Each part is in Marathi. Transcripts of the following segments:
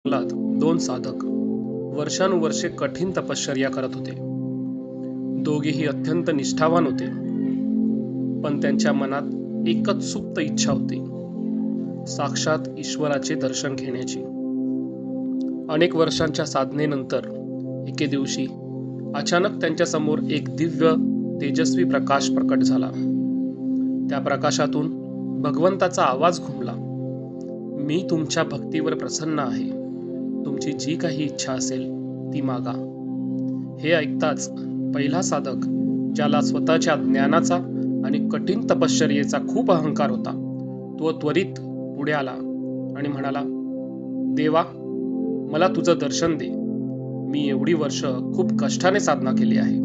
जंगलात दोन साधक वर्षानुवर्षे कठीण तपश्चर्या करत होते. दोघेही अत्यंत निष्ठावान होते, पण त्यांच्या मनात एकच सुप्त इच्छा होती, साक्षात ईश्वराचे दर्शन घेण्याची. अनेक वर्षांच्या साधनेनंतर एके दिवशी अचानक त्यांच्या समोर एक दिव्य तेजस्वी प्रकाश प्रकट झाला. त्या प्रकाशातून भगवंताचा आवाज घुमला, मी तुमच्या भक्तीवर प्रसन्न आहे. तुमची जी काही इच्छा असेल ती मागा. हे ऐकताच पहिला साधक, ज्याला स्वतःच्या ज्ञानाचा आणि कठीण तपश्चर्येचा खूप अहंकार होता, तो त्वरित पुढे आला आणि म्हणाला, देवा, मला तुझं दर्शन दे. मी एवढी वर्ष खूप कष्टाने साधना केली आहे.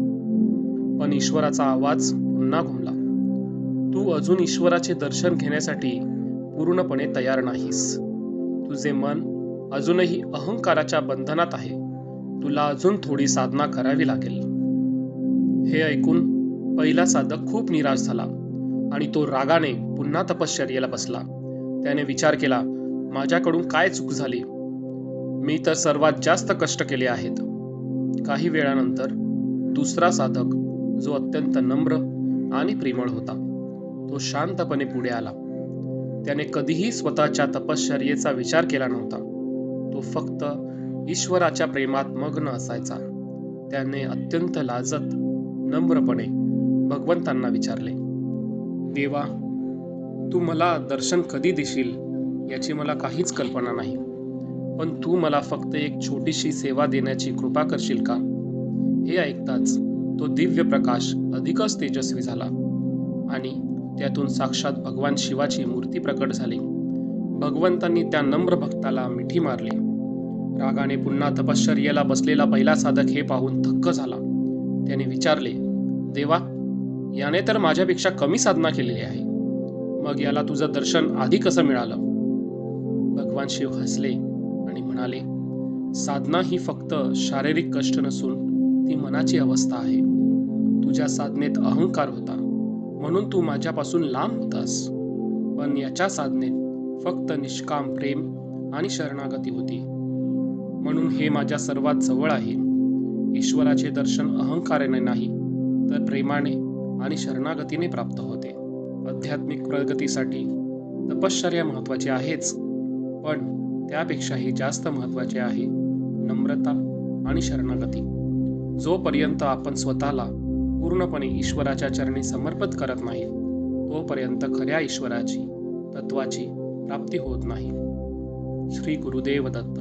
पण ईश्वराचा आवाज पुन्हा घुमला, तू अजून ईश्वराचे दर्शन घेण्यासाठी पूर्णपणे तयार नाहीस. तुझे मन अजूनही अहंकाराच्या बंधनात आहे. तुला अजून थोडी साधना करावी लागेल. हे ऐकून पहिला साधक खूप निराश झाला आणि तो रागाने पुन्हा तपश्चर्येला बसला. त्याने विचार केला, माझ्याकडून काय चूक झाली? मी तर सर्वात जास्त कष्ट केले आहेत. काही वेळानंतर दुसरा साधक, जो अत्यंत नम्र आणि प्रेमळ होता, तो शांतपणे पुढे आला. त्याने कधीही स्वतःच्या तपश्चर्येचा विचार केला नव्हता. तो फक्त ईश्वराच्या प्रेमात मग्न असायचा. त्याने अत्यंत लाजत नम्रपणे भगवंतांना विचारले, देवा, तू मला दर्शन कधी देशील याची मला काहीच कल्पना नाही. पण तू मला फक्त एक छोटीशी सेवा देण्याची कृपा करशील का? हे ऐकताच तो दिव्य प्रकाश अधिकच तेजस्वी झाला आणि त्यातून साक्षात भगवान शिवाची मूर्ती प्रकट झाली. भगवंतांनी त्या नम्र भक्ताला मिठी मारली. रागाने पुन्हा तपश्चर्येला बसलेला पहिला साधक हे पाहून थक्क झाला. त्याने विचारले, देवा, याने तर माझ्यापेक्षा कमी साधना केलेली आहे. मग याला तुझं दर्शन आधी कसं मिळालं? भगवान शिव हसले आणि म्हणाले, साधना ही फक्त शारीरिक कष्ट नसून ती मनाची अवस्था आहे. तुझ्या साधनेत अहंकार होता, म्हणून तू माझ्यापासून लांब होतास. पण याच्या साधनेत फक्त निष्काम प्रेम आणि शरणागती होती, म्हणून हे माझ्या सर्वात जवळ आहे. ईश्वराचे दर्शन अहंकाराने नाही, तर प्रेमाने आणि शरणागतीने प्राप्त होते. आध्यात्मिक प्रगतीसाठी तपश्चर्या महत्त्वाची आहेच, पण त्यापेक्षाही जास्त महत्त्वाचे आहे नम्रता आणि शरणागती. जोपर्यंत आपण स्वतःला पूर्णपणे ईश्वराच्या चरणी समर्पित करत नाही, तोपर्यंत खऱ्या ईश्वराची तत्वाची प्राप्ती होत नाही. श्री गुरुदेव दत्त.